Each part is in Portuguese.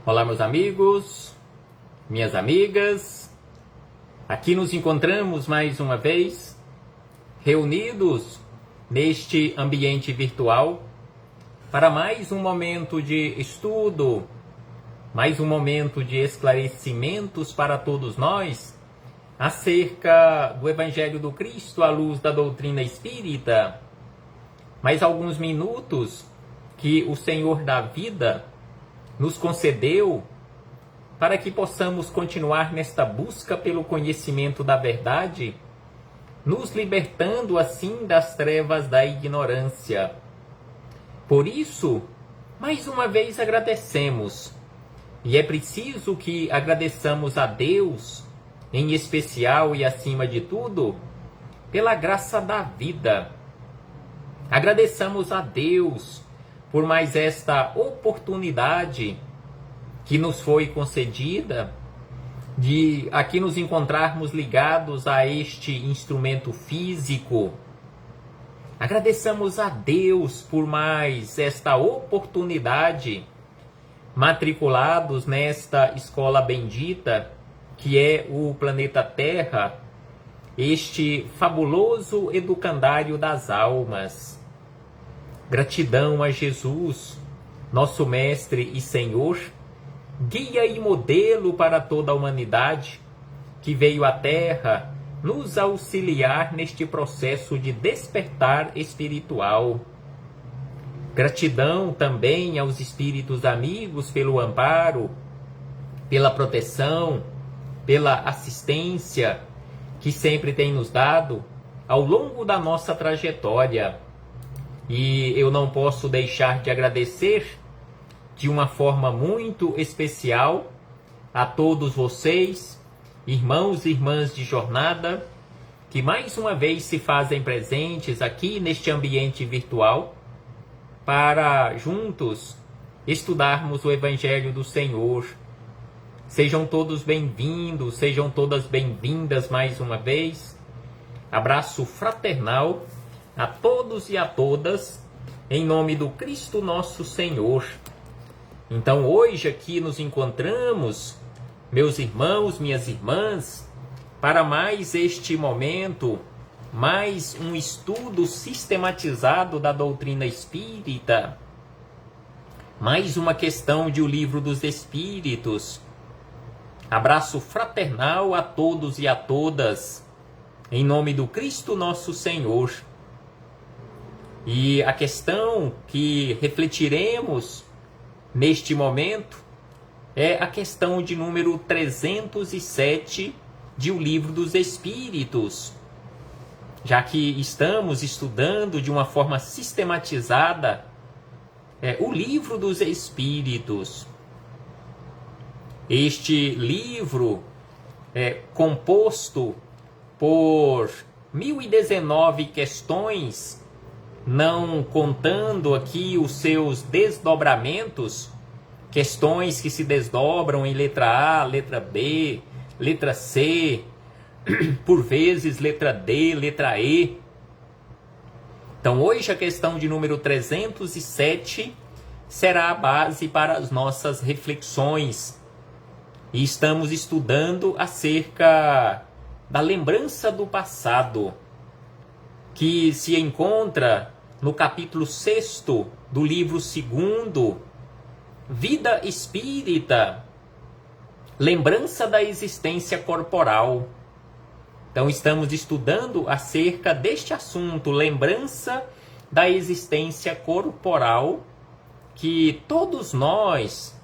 Olá, meus amigos, minhas amigas. Aqui nos encontramos mais uma vez, reunidos neste ambiente virtual, para mais um momento de estudo, mais um momento de esclarecimentos para todos nós, acerca do Evangelho do Cristo à luz da doutrina espírita. Mais alguns minutos que o Senhor da vida nos concedeu para que possamos continuar nesta busca pelo conhecimento da verdade, nos libertando assim das trevas da ignorância. Por isso, mais uma vez agradecemos, e é preciso que agradeçamos a Deus, em especial e acima de tudo, pela graça da vida. Agradeçamos a Deus por mais esta oportunidade que nos foi concedida de aqui nos encontrarmos ligados a este instrumento físico. Agradeçamos a Deus por mais esta oportunidade, matriculados nesta escola bendita, que é o planeta Terra, este fabuloso educandário das almas. Gratidão a Jesus, nosso Mestre e Senhor, guia e modelo para toda a humanidade, que veio à Terra nos auxiliar neste processo de despertar espiritual. Gratidão também aos espíritos amigos pelo amparo, pela proteção, pela assistência que sempre tem nos dado ao longo da nossa trajetória. E eu não posso deixar de agradecer de uma forma muito especial a todos vocês, irmãos e irmãs de jornada, que mais uma vez se fazem presentes aqui neste ambiente virtual para juntos estudarmos o Evangelho do Senhor. Sejam todos bem-vindos, sejam todas bem-vindas mais uma vez. Abraço fraternal a todos e a todas, em nome do Cristo nosso Senhor. Então hoje aqui nos encontramos, meus irmãos, minhas irmãs, para mais este momento, mais um estudo sistematizado da doutrina espírita, mais uma questão de O Livro dos Espíritos. Abraço fraternal a todos e a todas, em nome do Cristo nosso Senhor. E a questão que refletiremos neste momento é a questão de número 307 de O Livro dos Espíritos. Já que estamos estudando de uma forma sistematizada o Livro dos Espíritos. Este livro é composto por 1019 questões, não contando aqui os seus desdobramentos, questões que se desdobram em letra A, letra B, letra C, por vezes letra D, letra E. Então hoje a questão de número 307 será a base para as nossas reflexões. E estamos estudando acerca da lembrança do passado, que se encontra no capítulo 6º do livro 2º, Vida Espírita, lembrança da existência corporal. Então estamos estudando acerca deste assunto, lembrança da existência corporal, que todos nós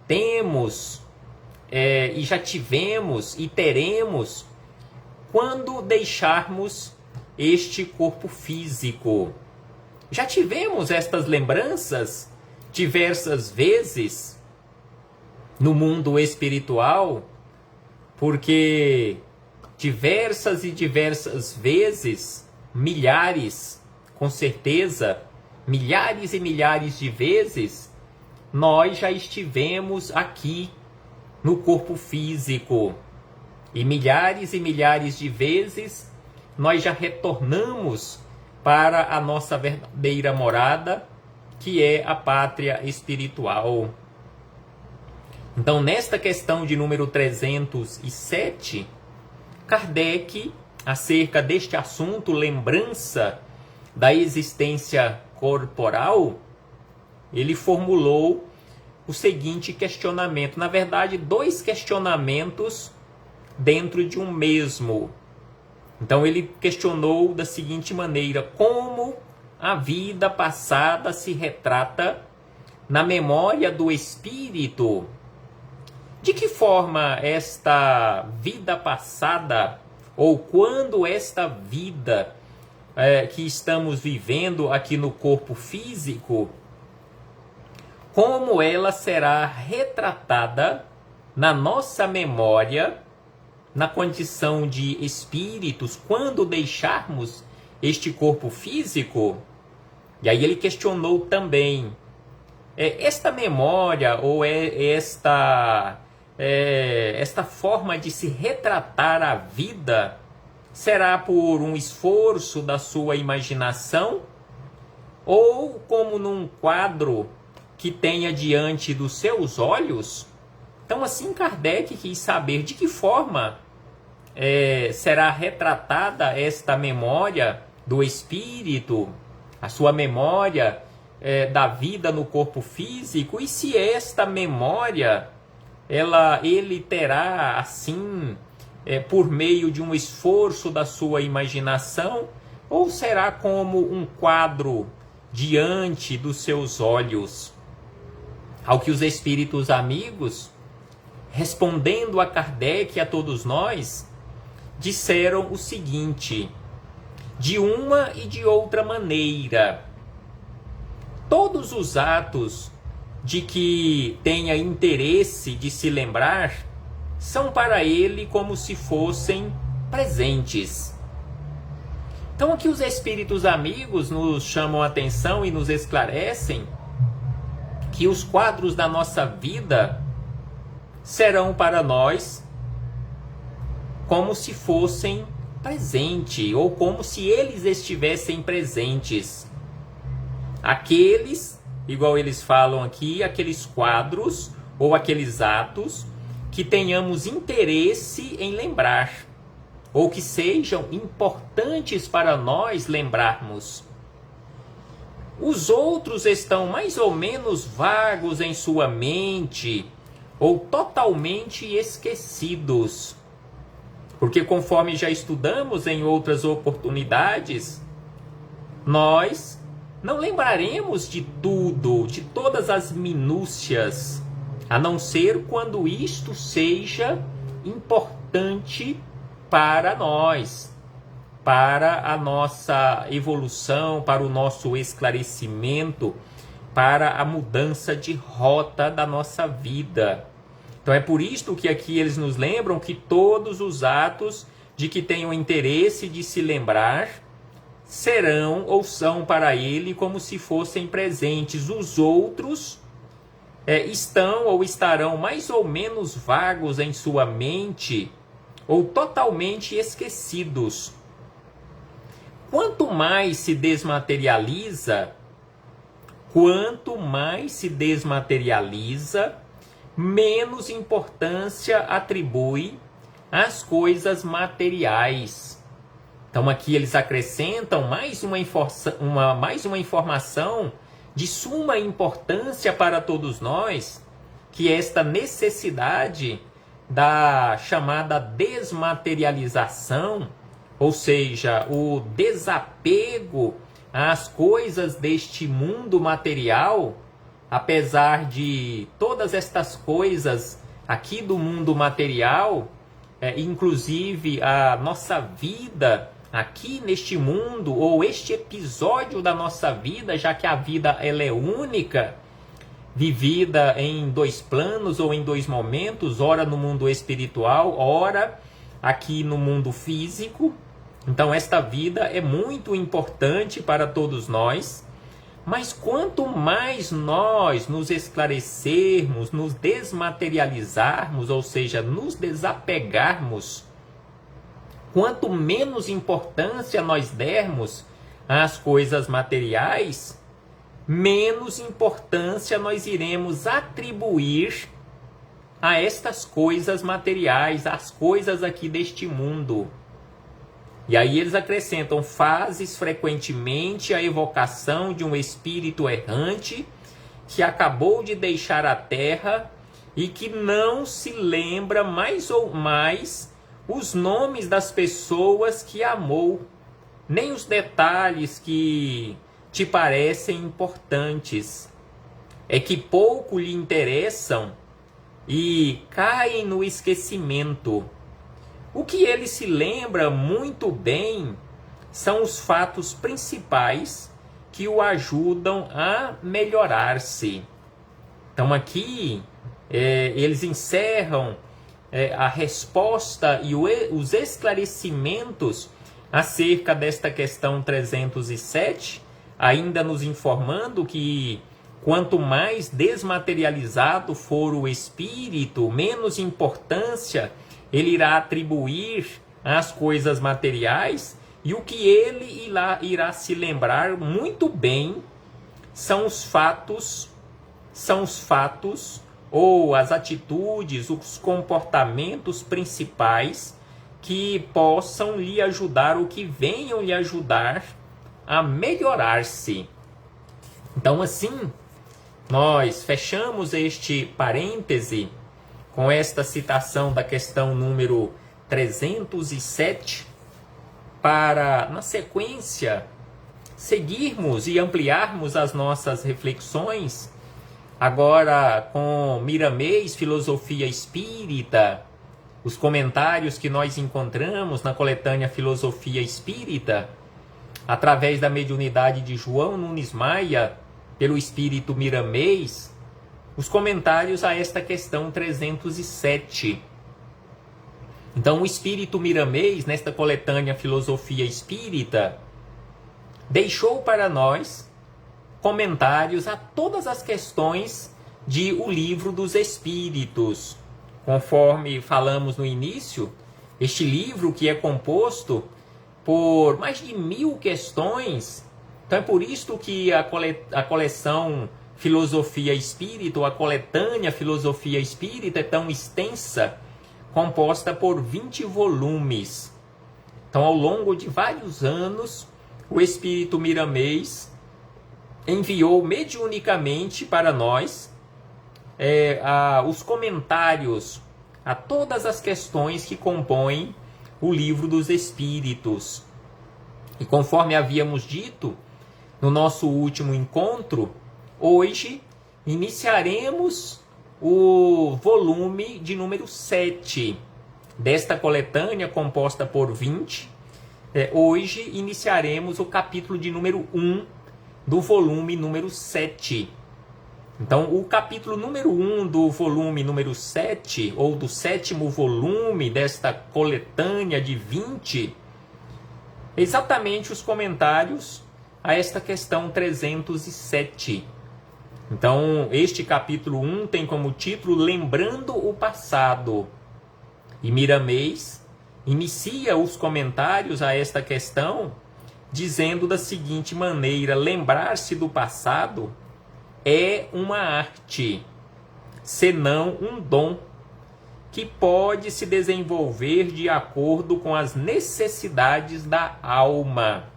temos e já tivemos e teremos quando deixarmos este corpo físico. Já tivemos estas lembranças diversas vezes no mundo espiritual, porque diversas e diversas vezes, milhares, com certeza, milhares e milhares de vezes, nós já estivemos aqui no corpo físico. E milhares de vezes nós já retornamos para a nossa verdadeira morada, que é a pátria espiritual. Então, nesta questão de número 307, Kardec, acerca deste assunto, lembrança da existência corporal, ele formulou o seguinte questionamento. Na verdade, dois questionamentos dentro de um mesmo. Então, ele questionou da seguinte maneira: como a vida passada se retrata na memória do espírito? De que forma esta vida passada, ou quando esta vida que estamos vivendo aqui no corpo físico, como ela será retratada na nossa memória, na condição de espíritos, quando deixarmos este corpo físico? E aí ele questionou também, esta memória ou esta forma de se retratar a vida será por um esforço da sua imaginação, ou como num quadro que tenha diante dos seus olhos? Então, assim, Kardec quis saber de que forma será retratada esta memória do espírito, a sua memória da vida no corpo físico, e se esta memória ele terá, assim, por meio de um esforço da sua imaginação, ou será como um quadro diante dos seus olhos? Ao que os espíritos amigos, respondendo a Kardec e a todos nós, disseram o seguinte: de uma e de outra maneira, todos os atos de que tenha interesse de se lembrar são para ele como se fossem presentes. Então aqui os espíritos amigos nos chamam a atenção e nos esclarecem que os quadros da nossa vida serão para nós como se fossem presente, ou como se eles estivessem presentes. Aqueles, igual eles falam aqui, aqueles quadros ou aqueles atos que tenhamos interesse em lembrar, ou que sejam importantes para nós lembrarmos. Os outros estão mais ou menos vagos em sua mente, ou totalmente esquecidos. Porque, conforme já estudamos em outras oportunidades, nós não lembraremos de tudo, de todas as minúcias, a não ser quando isto seja importante para nós, para a nossa evolução, para o nosso esclarecimento, para a mudança de rota da nossa vida. Então é por isto que aqui eles nos lembram que todos os atos de que tenham interesse de se lembrar serão ou são para ele como se fossem presentes. Os outros estão ou estarão mais ou menos vagos em sua mente, ou totalmente esquecidos. Quanto mais se desmaterializa, menos importância atribui às coisas materiais. Então aqui eles acrescentam mais uma informação de suma importância para todos nós, que é esta necessidade da chamada desmaterialização, ou seja, o desapego às coisas deste mundo material. Apesar de todas estas coisas aqui do mundo material, inclusive a nossa vida aqui neste mundo, ou este episódio da nossa vida, já que a vida ela é única, vivida em dois planos ou em dois momentos, ora no mundo espiritual, ora aqui no mundo físico. Então esta vida é muito importante para todos nós. Mas quanto mais nós nos esclarecermos, nos desmaterializarmos, ou seja, nos desapegarmos, quanto menos importância nós dermos às coisas materiais, menos importância nós iremos atribuir a estas coisas materiais, às coisas aqui deste mundo. E aí eles acrescentam: fazes frequentemente a evocação de um espírito errante que acabou de deixar a terra e que não se lembra mais ou mais os nomes das pessoas que amou, nem os detalhes que te parecem importantes. É que pouco lhe interessam e caem no esquecimento. O que ele se lembra muito bem são os fatos principais que o ajudam a melhorar-se. Então aqui eles encerram a resposta e os esclarecimentos acerca desta questão 307, ainda nos informando que quanto mais desmaterializado for o espírito, menos importância ele irá atribuir às coisas materiais, e o que ele irá se lembrar muito bem são os fatos ou as atitudes, os comportamentos principais que possam lhe ajudar ou que venham lhe ajudar a melhorar-se. Então, assim, nós fechamos este parêntese com esta citação da questão número 307, para, na sequência, seguirmos e ampliarmos as nossas reflexões, agora com Miramês, Filosofia Espírita, os comentários que nós encontramos na coletânea Filosofia Espírita, através da mediunidade de João Nunes Maia, pelo Espírito Miramês, os comentários a esta questão 307. Então, o Espírito Miramês, nesta coletânea Filosofia Espírita, deixou para nós comentários a todas as questões de O Livro dos Espíritos. Conforme falamos no início, este livro, que é composto por mais de 1000 questões, então é por isto que a coleção Filosofia Espírita, ou a coletânea Filosofia Espírita, é tão extensa, composta por 20 volumes. Então, ao longo de vários anos, o Espírito Miramês enviou mediunicamente para nós os comentários a todas as questões que compõem o Livro dos Espíritos. E conforme havíamos dito no nosso último encontro, hoje iniciaremos o volume de número 7 desta coletânea composta por 20. Hoje iniciaremos o capítulo de número 1 do volume número 7. Então, o capítulo número 1 do volume número 7, ou do 7º volume desta coletânea de 20, exatamente os comentários a esta questão 307. Então, este capítulo 1 tem como título Lembrando o Passado. E Miramês inicia os comentários a esta questão dizendo da seguinte maneira: lembrar-se do passado é uma arte, senão um dom, que pode se desenvolver de acordo com as necessidades da alma.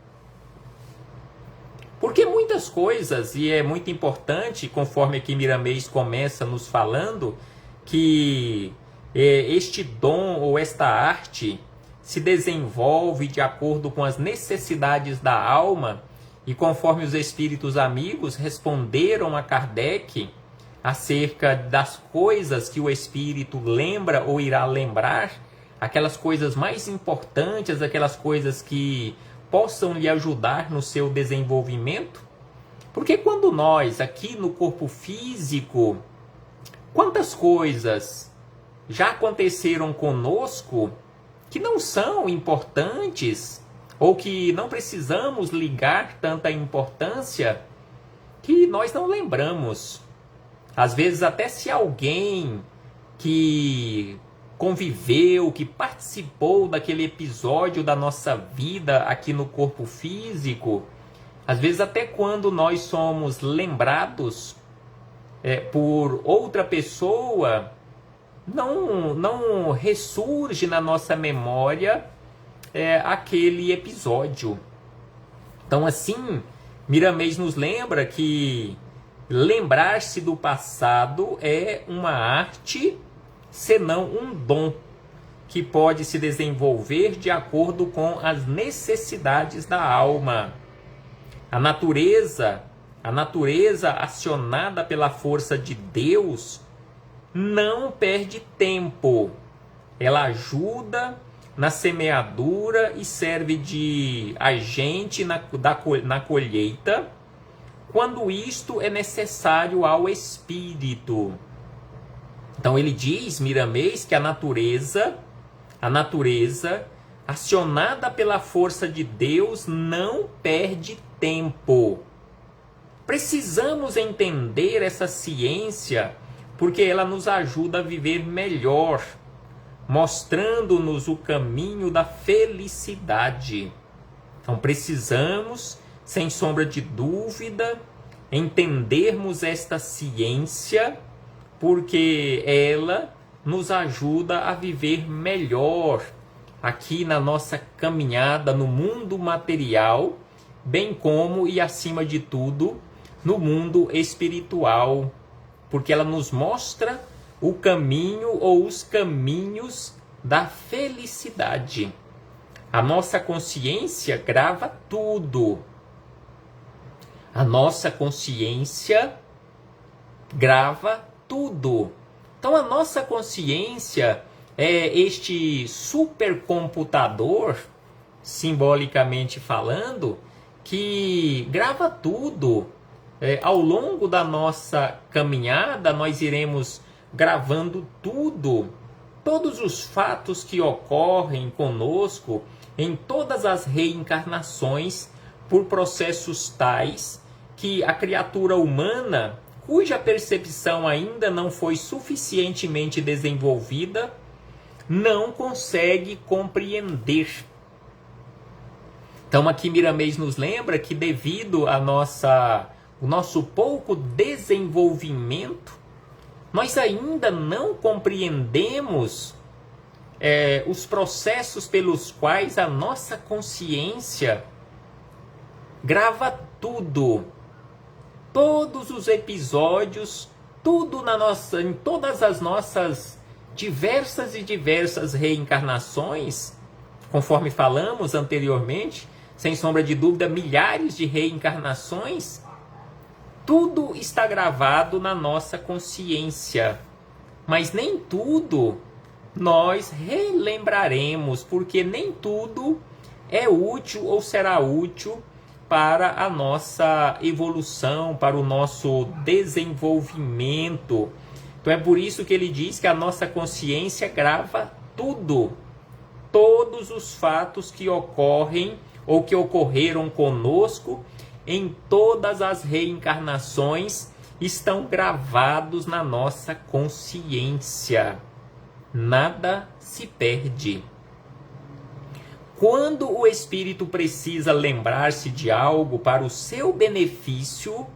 Porque muitas coisas, e é muito importante, conforme aqui Miramês começa nos falando, que este dom ou esta arte se desenvolve de acordo com as necessidades da alma, e conforme os espíritos amigos responderam a Kardec acerca das coisas que o espírito lembra ou irá lembrar, aquelas coisas mais importantes, aquelas coisas que possam lhe ajudar no seu desenvolvimento. Porque quando nós, aqui no corpo físico, quantas coisas já aconteceram conosco que não são importantes, ou que não precisamos ligar tanta importância, que nós não lembramos. Às vezes, até se alguém que conviveu, que participou daquele episódio da nossa vida aqui no corpo físico, às vezes até quando nós somos lembrados por outra pessoa, não ressurge na nossa memória aquele episódio. Então, assim, Miramês nos lembra que lembrar-se do passado é uma arte, senão um dom, que pode se desenvolver de acordo com as necessidades da alma. A natureza acionada pela força de Deus não perde tempo. Ela ajuda na semeadura e serve de agente na colheita, quando isto é necessário ao espírito. Então ele diz, Miramês, que a natureza, acionada pela força de Deus, não perde tempo. Precisamos entender essa ciência porque ela nos ajuda a viver melhor, mostrando-nos o caminho da felicidade. Então precisamos, sem sombra de dúvida, entendermos esta ciência, porque ela nos ajuda a viver melhor aqui na nossa caminhada no mundo material, bem como e acima de tudo no mundo espiritual, porque ela nos mostra o caminho ou os caminhos da felicidade. A nossa consciência grava tudo. A nossa consciência grava tudo. Então a nossa consciência é este supercomputador, simbolicamente falando, que grava tudo. Ao longo da nossa caminhada, nós iremos gravando tudo, todos os fatos que ocorrem conosco em todas as reencarnações, por processos tais que a criatura humana, cuja percepção ainda não foi suficientemente desenvolvida, não consegue compreender. Então aqui Miramês nos lembra que devido ao nosso pouco desenvolvimento, nós ainda não compreendemos os processos pelos quais a nossa consciência grava tudo, todos os episódios, tudo em todas as nossas diversas reencarnações, conforme falamos anteriormente, sem sombra de dúvida, milhares de reencarnações, tudo está gravado na nossa consciência, mas nem tudo nós relembraremos, porque nem tudo é útil ou será útil para a nossa evolução, para o nosso desenvolvimento. Então é por isso que ele diz que a nossa consciência grava tudo, todos os fatos que ocorrem ou que ocorreram conosco em todas as reencarnações estão gravados na nossa consciência. Nada se perde. Quando o espírito precisa lembrar-se de algo para o seu benefício,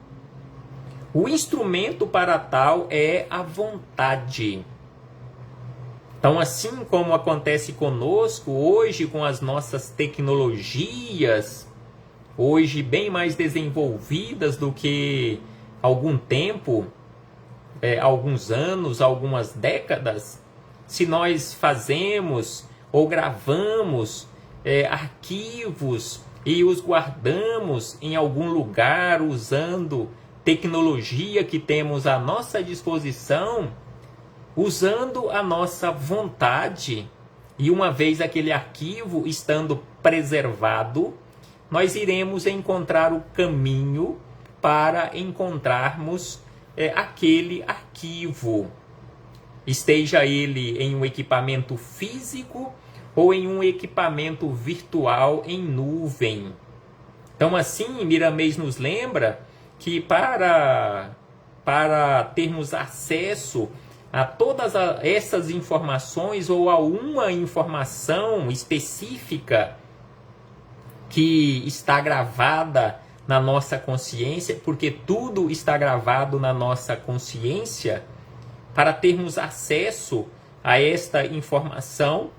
o instrumento para tal é a vontade. Então, assim como acontece conosco hoje com as nossas tecnologias, hoje bem mais desenvolvidas do que algum tempo, alguns anos, algumas décadas, se nós fazemos ou gravamos arquivos e os guardamos em algum lugar usando tecnologia que temos à nossa disposição, usando a nossa vontade, e uma vez aquele arquivo estando preservado, nós iremos encontrar o caminho para encontrarmos aquele arquivo. Esteja ele em um equipamento físico ou em um equipamento virtual em nuvem. Então assim, Miramês nos lembra que para termos acesso a todas essas informações ou a uma informação específica que está gravada na nossa consciência, porque tudo está gravado na nossa consciência, para termos acesso a esta informação,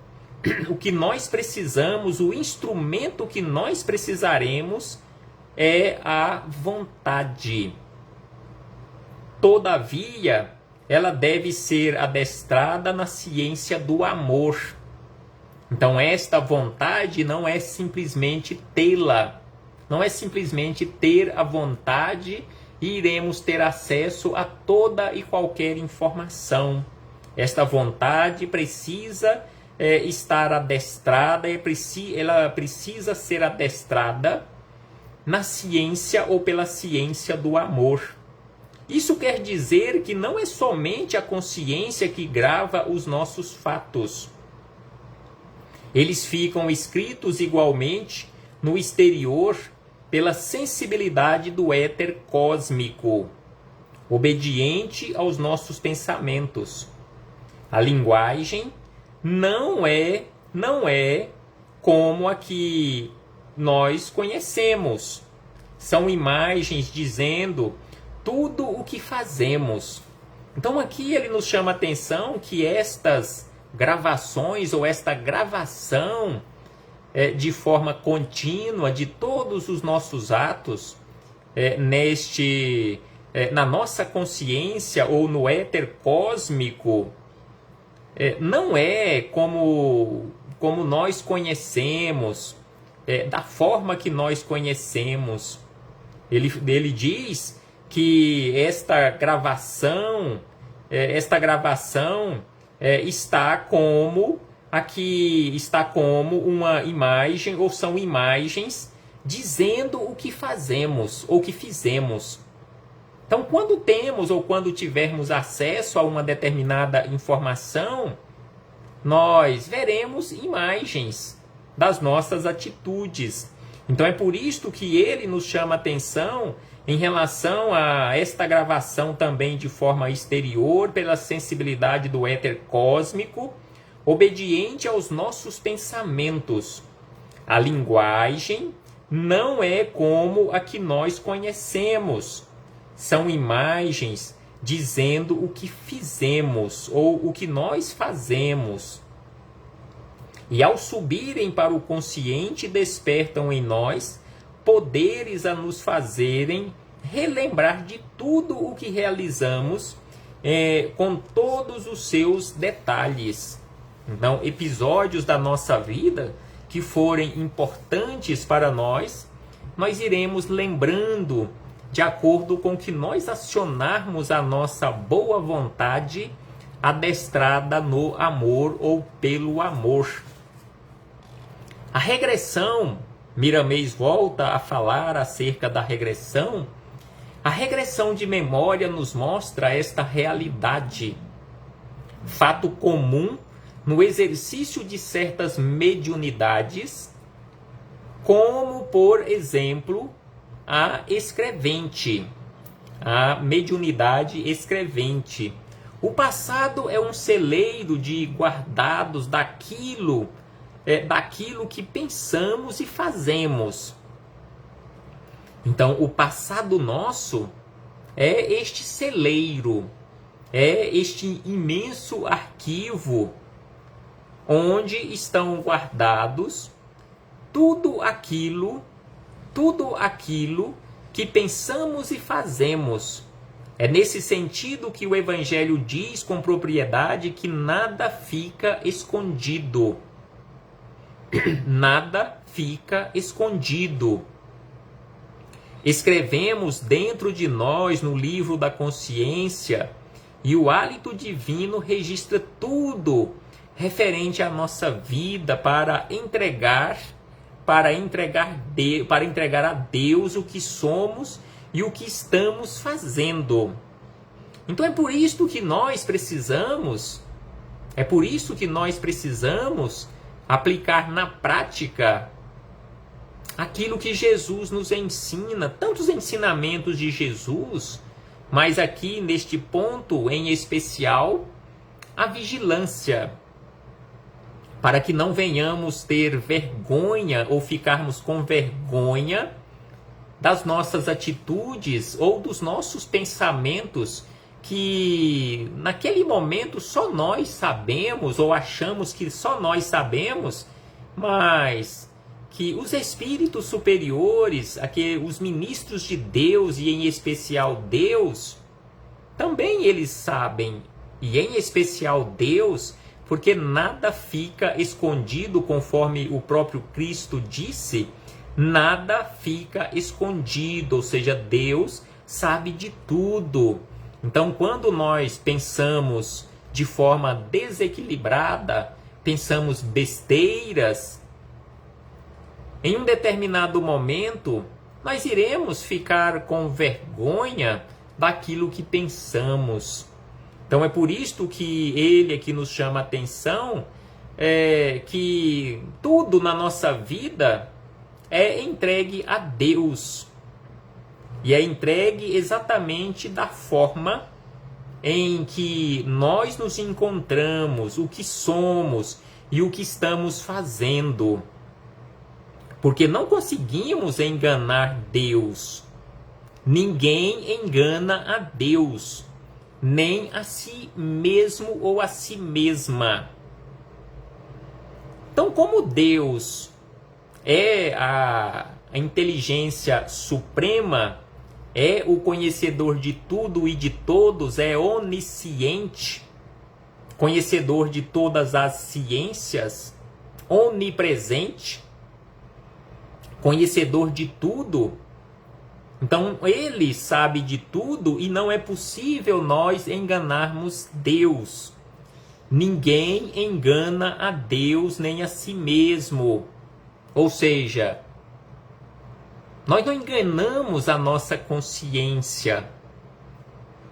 o que nós precisamos, o instrumento que nós precisaremos é a vontade. Todavia, ela deve ser adestrada na ciência do amor. Então, esta vontade não é simplesmente tê-la, não é simplesmente ter a vontade e iremos ter acesso a toda e qualquer informação. Esta vontade precisa estar adestrada, ela precisa ser adestrada na ciência ou pela ciência do amor. Isso quer dizer que não é somente a consciência que grava os nossos fatos. Eles ficam escritos igualmente no exterior pela sensibilidade do éter cósmico, obediente aos nossos pensamentos. A linguagem não é como a que nós conhecemos. São imagens dizendo tudo o que fazemos. Então aqui ele nos chama a atenção que estas gravações ou esta gravação de forma contínua de todos os nossos atos na nossa consciência ou no éter cósmico, não é como nós conhecemos, da forma que nós conhecemos. Ele diz que esta gravação está como uma imagem, ou são imagens dizendo o que fazemos ou que fizemos. Então, quando temos ou quando tivermos acesso a uma determinada informação, nós veremos imagens das nossas atitudes. Então, é por isto que ele nos chama a atenção em relação a esta gravação também de forma exterior, pela sensibilidade do éter cósmico, obediente aos nossos pensamentos. A linguagem não é como a que nós conhecemos. São imagens dizendo o que fizemos ou o que nós fazemos. E ao subirem para o consciente, despertam em nós poderes a nos fazerem relembrar de tudo o que realizamos com todos os seus detalhes. Então, episódios da nossa vida que forem importantes para nós iremos lembrando de acordo com que nós acionarmos a nossa boa vontade adestrada no amor ou pelo amor. A regressão, Miramês volta a falar acerca da regressão. A regressão de memória nos mostra esta realidade, fato comum no exercício de certas mediunidades, como, por exemplo, a escrevente, a mediunidade escrevente. O passado é um celeiro de guardados daquilo que pensamos e fazemos. Então, o passado nosso é este celeiro, é este imenso arquivo onde estão guardados tudo aquilo que pensamos e fazemos. É nesse sentido que o Evangelho diz com propriedade que nada fica escondido. Nada fica escondido. Escrevemos dentro de nós no livro da consciência e o hálito divino registra tudo referente à nossa vida para entregar a Deus o que somos e o que estamos fazendo. Então é por isso que nós precisamos aplicar na prática aquilo que Jesus nos ensina, tantos ensinamentos de Jesus, mas aqui neste ponto em especial, a vigilância, para que não venhamos ter vergonha ou ficarmos com vergonha das nossas atitudes ou dos nossos pensamentos que naquele momento só nós sabemos, ou achamos que só nós sabemos, mas que os espíritos superiores, os ministros de Deus e em especial Deus, também eles sabem, e em especial Deus, porque nada fica escondido, conforme o próprio Cristo disse, nada fica escondido, ou seja, Deus sabe de tudo. Então, quando nós pensamos de forma desequilibrada, pensamos besteiras, em um determinado momento, nós iremos ficar com vergonha daquilo que pensamos. Então é por isto que ele aqui nos chama a atenção, que tudo na nossa vida é entregue a Deus. E é entregue exatamente da forma em que nós nos encontramos, o que somos e o que estamos fazendo. Porque não conseguimos enganar Deus. Ninguém engana a Deus, nem a si mesmo ou a si mesma. Então, como Deus é a inteligência suprema, é o conhecedor de tudo e de todos, é onisciente, conhecedor de todas as ciências, onipresente, conhecedor de tudo. Então ele sabe de tudo e não é possível nós enganarmos Deus. Ninguém engana a Deus nem a si mesmo. Ou seja, nós não enganamos a nossa consciência.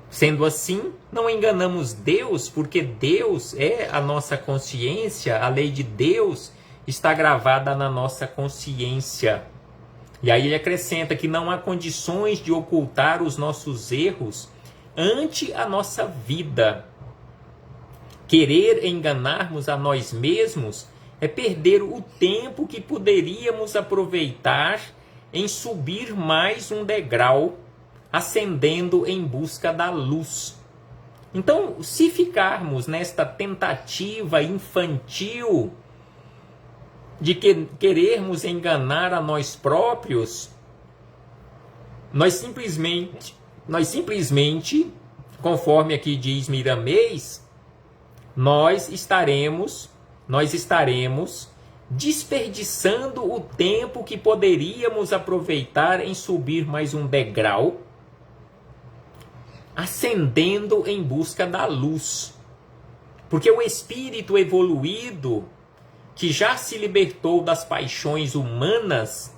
Sendo assim, não enganamos Deus, porque Deus é a nossa consciência, a lei de Deus está gravada na nossa consciência. E aí ele acrescenta que não há condições de ocultar os nossos erros ante a nossa vida. Querer enganarmos a nós mesmos é perder o tempo que poderíamos aproveitar em subir mais um degrau, ascendendo em busca da luz. Então, se ficarmos nesta tentativa infantil de querermos enganar a nós próprios, nós simplesmente, conforme aqui diz Miramês, nós estaremos desperdiçando o tempo que poderíamos aproveitar em subir mais um degrau, ascendendo em busca da luz. Porque o espírito evoluído, que já se libertou das paixões humanas,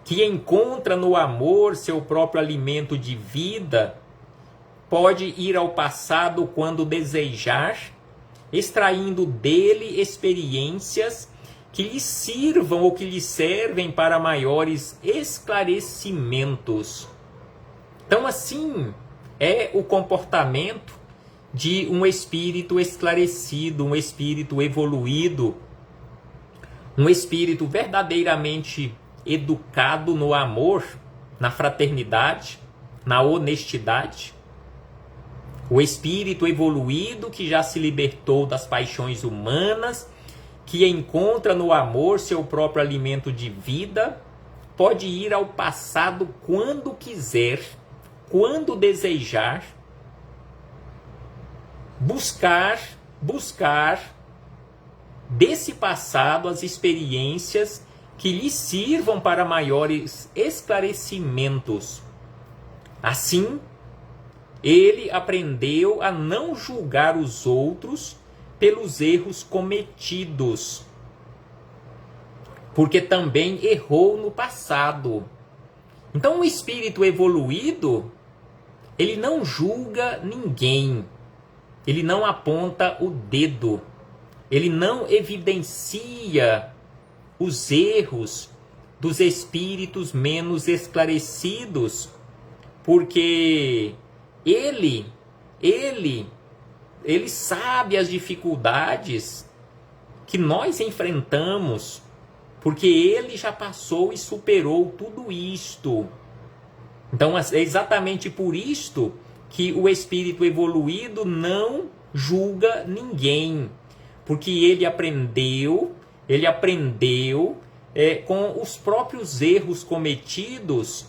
que encontra no amor seu próprio alimento de vida, pode ir ao passado quando desejar, extraindo dele experiências que lhe sirvam ou que lhe servem para maiores esclarecimentos. Então, assim é o comportamento de um espírito esclarecido, um espírito evoluído, um espírito verdadeiramente educado no amor, na fraternidade, na honestidade. O espírito evoluído que já se libertou das paixões humanas, que encontra no amor seu próprio alimento de vida, pode ir ao passado quando quiser, quando desejar, buscar desse passado as experiências que lhe sirvam para maiores esclarecimentos. Assim, ele aprendeu a não julgar os outros pelos erros cometidos, porque também errou no passado. Então, o espírito evoluído, ele não julga ninguém, ele não aponta o dedo, ele não evidencia os erros dos espíritos menos esclarecidos, porque ele sabe as dificuldades que nós enfrentamos, porque ele já passou e superou tudo isto. Então é exatamente por isto que o espírito evoluído não julga ninguém, porque ele aprendeu com os próprios erros cometidos,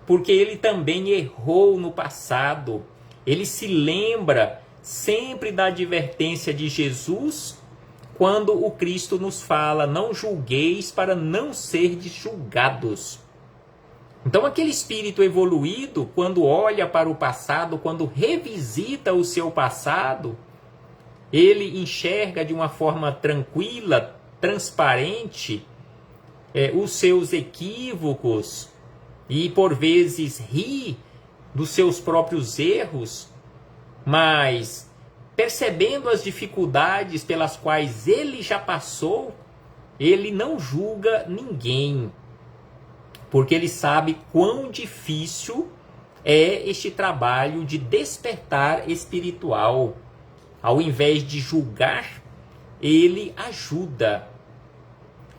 porque ele também errou no passado. Ele se lembra sempre da advertência de Jesus, quando o Cristo nos fala: não julgueis para não serdes julgados. Então aquele espírito evoluído, quando olha para o passado, quando revisita o seu passado, ele enxerga de uma forma tranquila, transparente, os seus equívocos e por vezes ri dos seus próprios erros, mas percebendo as dificuldades pelas quais ele já passou, ele não julga ninguém, porque ele sabe quão difícil é este trabalho de despertar espiritual. Ao invés de julgar, ele ajuda.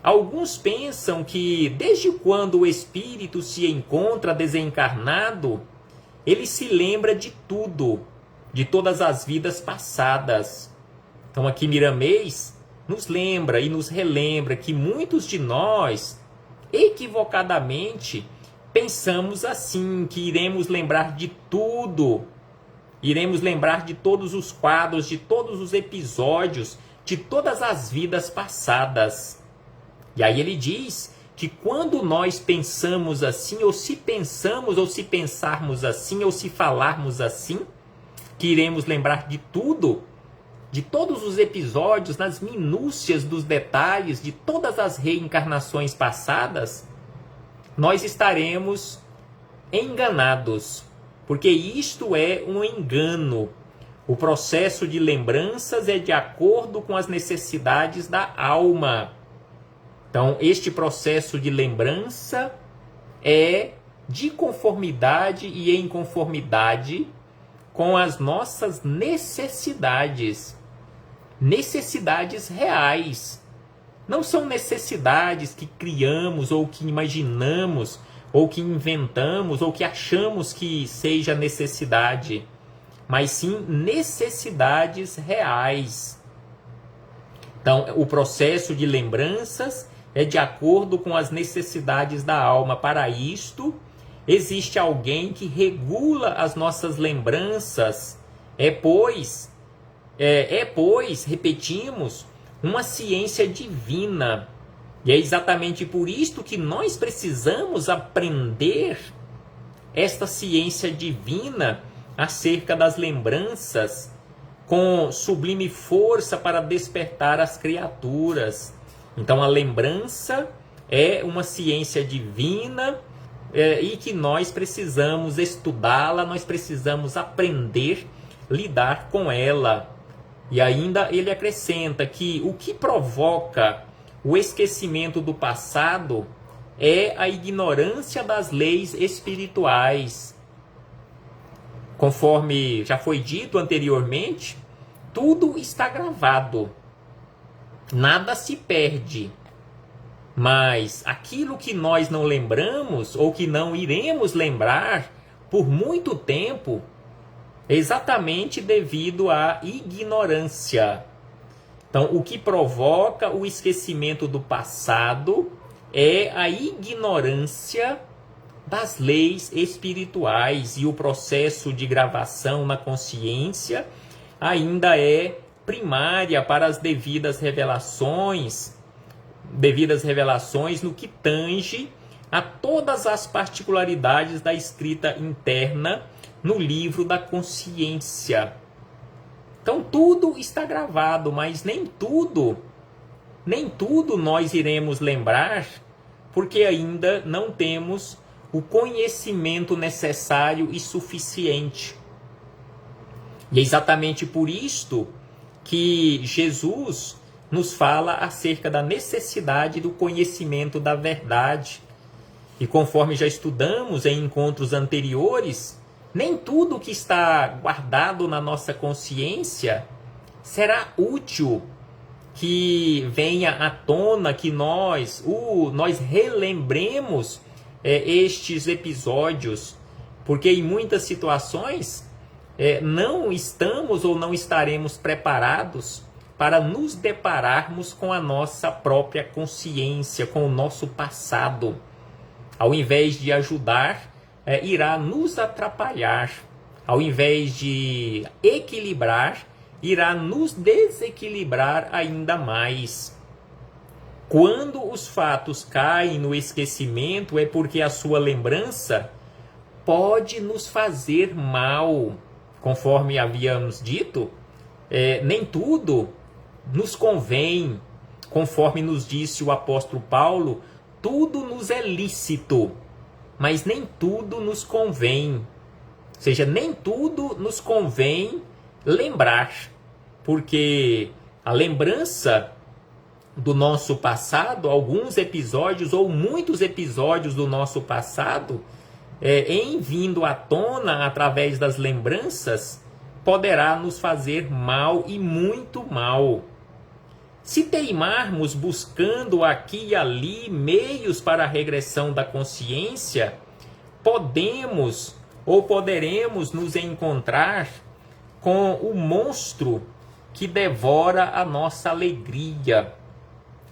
Alguns pensam que desde quando o espírito se encontra desencarnado, ele se lembra de tudo, de todas as vidas passadas. Então aqui Miramês nos lembra e nos relembra que muitos de nós, equivocadamente, pensamos assim, que iremos lembrar de tudo, iremos lembrar de todos os quadros, de todos os episódios, de todas as vidas passadas. E aí ele diz que quando nós pensamos assim, ou se pensamos, ou se pensarmos assim, ou se falarmos assim, que iremos lembrar de tudo, de todos os episódios, nas minúcias dos detalhes, de todas as reencarnações passadas, nós estaremos enganados, porque isto é um engano. O processo de lembranças é de acordo com as necessidades da alma. Então, este processo de lembrança é de conformidade e em conformidade com as nossas necessidades. Necessidades reais. Não são necessidades que criamos, ou que imaginamos, ou que inventamos, ou que achamos que seja necessidade, mas sim necessidades reais. Então, o processo de lembranças é de acordo com as necessidades da alma. Para isto, existe alguém que regula as nossas lembranças. Pois, repetimos, uma ciência divina. E é exatamente por isto que nós precisamos aprender esta ciência divina acerca das lembranças, com sublime força para despertar as criaturas. Então a lembrança é uma ciência divina e que nós precisamos estudá-la, nós precisamos aprender a lidar com ela. E ainda ele acrescenta que o que provoca o esquecimento do passado é a ignorância das leis espirituais. Conforme já foi dito anteriormente, tudo está gravado, nada se perde. Mas aquilo que nós não lembramos, ou que não iremos lembrar por muito tempo, é exatamente devido à ignorância. Então, o que provoca o esquecimento do passado é a ignorância das leis espirituais, e o processo de gravação na consciência ainda é primária para as devidas revelações no que tange a todas as particularidades da escrita interna no livro da consciência. Então tudo está gravado, mas nem tudo nós iremos lembrar, porque ainda não temos o conhecimento necessário e suficiente. E é exatamente por isto que Jesus nos fala acerca da necessidade do conhecimento da verdade. E conforme já estudamos em encontros anteriores, nem tudo que está guardado na nossa consciência será útil que venha à tona, que nós relembremos estes episódios, porque em muitas situações não estamos ou não estaremos preparados para nos depararmos com a nossa própria consciência, com o nosso passado. Ao invés de ajudar, irá nos atrapalhar. Ao invés de equilibrar, irá nos desequilibrar ainda mais. Quando os fatos caem no esquecimento, é porque a sua lembrança pode nos fazer mal. Conforme havíamos dito, nem tudo nos convém. Conforme nos disse o apóstolo Paulo, tudo nos é lícito, mas nem tudo nos convém. Ou seja, nem tudo nos convém lembrar, porque a lembrança do nosso passado, alguns episódios ou muitos episódios do nosso passado, em vindo à tona através das lembranças, poderá nos fazer mal e muito mal. Se teimarmos buscando aqui e ali meios para a regressão da consciência, podemos ou poderemos nos encontrar com o monstro que devora a nossa alegria.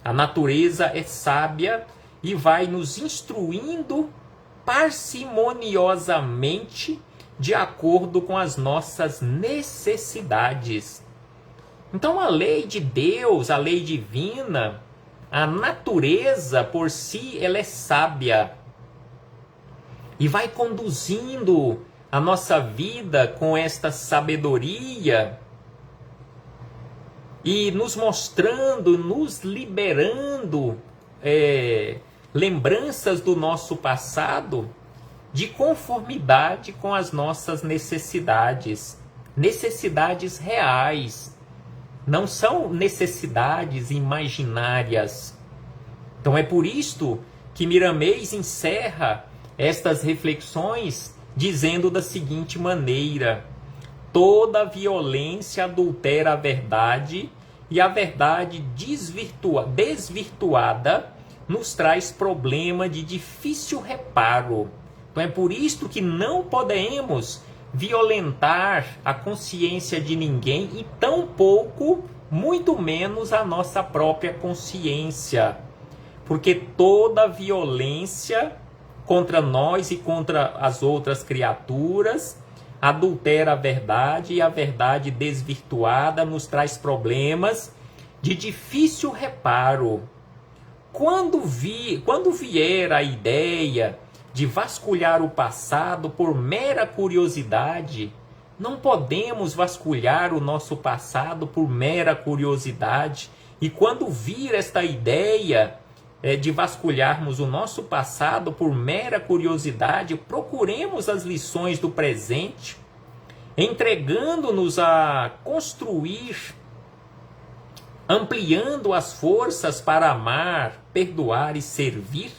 A natureza é sábia e vai nos instruindo parcimoniosamente de acordo com as nossas necessidades. Então a lei de Deus, a lei divina, a natureza por si, ela é sábia e vai conduzindo a nossa vida com esta sabedoria e nos mostrando, nos liberando lembranças do nosso passado de conformidade com as nossas necessidades, necessidades reais, não são necessidades imaginárias. Então é por isto que Miramês encerra estas reflexões dizendo da seguinte maneira: toda violência adultera a verdade e a verdade desvirtuada nos traz problema de difícil reparo. Então é por isto que não podemos violentar a consciência de ninguém e tampouco, muito menos, a nossa própria consciência. Porque toda violência contra nós e contra as outras criaturas adultera a verdade e a verdade desvirtuada nos traz problemas de difícil reparo. Quando vier a ideia de vasculhar o passado por mera curiosidade, não podemos vasculhar o nosso passado por mera curiosidade. E quando vir esta ideia de vasculharmos o nosso passado por mera curiosidade, procuremos as lições do presente, entregando-nos a construir, ampliando as forças para amar, perdoar e servir,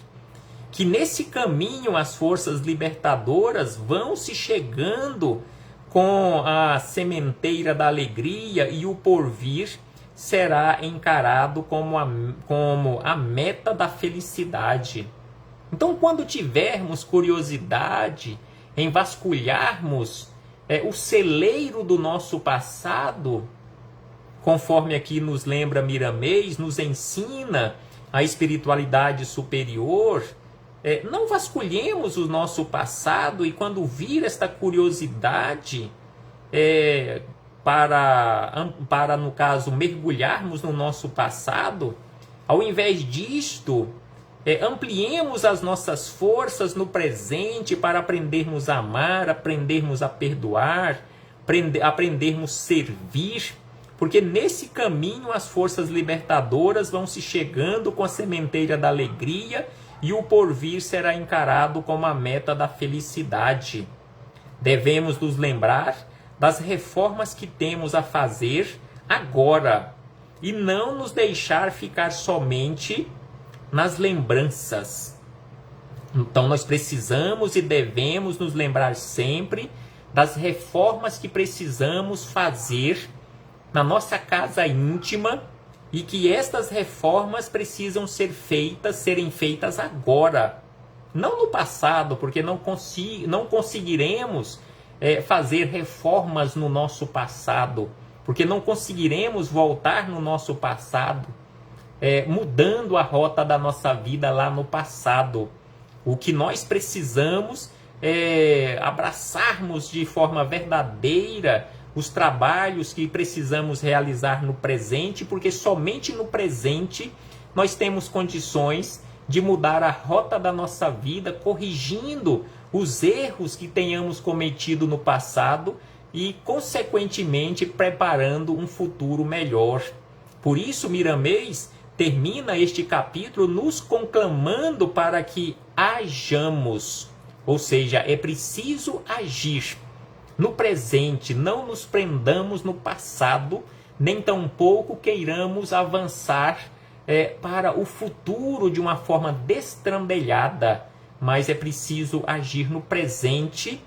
que nesse caminho as forças libertadoras vão se chegando com a sementeira da alegria e o porvir será encarado como a meta da felicidade. Então, quando tivermos curiosidade em vasculharmos o celeiro do nosso passado, conforme aqui nos lembra Miramês, nos ensina a espiritualidade superior, não vasculhemos o nosso passado e quando vir esta curiosidade, para, no caso, mergulharmos no nosso passado, ao invés disto, ampliemos as nossas forças no presente para aprendermos a amar, aprendermos a perdoar, aprendermos a servir, porque nesse caminho as forças libertadoras vão se chegando com a sementeira da alegria e o porvir será encarado como a meta da felicidade. Devemos nos lembrar das reformas que temos a fazer agora e não nos deixar ficar somente nas lembranças. Então nós precisamos e devemos nos lembrar sempre das reformas que precisamos fazer na nossa casa íntima e que estas reformas precisam serem feitas agora, não no passado, porque não conseguiremos fazer reformas no nosso passado, porque não conseguiremos voltar no nosso passado, mudando a rota da nossa vida lá no passado. O que nós precisamos é abraçarmos de forma verdadeira os trabalhos que precisamos realizar no presente, porque somente no presente nós temos condições de mudar a rota da nossa vida, corrigindo os erros que tenhamos cometido no passado e, consequentemente, preparando um futuro melhor. Por isso, Miramês termina este capítulo nos conclamando para que hajamos, ou seja, é preciso agir no presente, não nos prendamos no passado, nem tampouco queiramos avançar para o futuro de uma forma destrambelhada, mas é preciso agir no presente,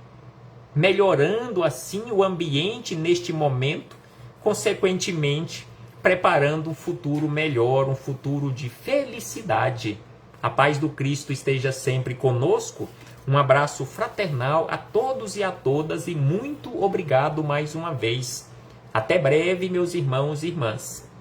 melhorando assim o ambiente neste momento, consequentemente preparando um futuro melhor, um futuro de felicidade. A paz do Cristo esteja sempre conosco. Um abraço fraternal a todos e a todas e muito obrigado mais uma vez. Até breve, meus irmãos e irmãs.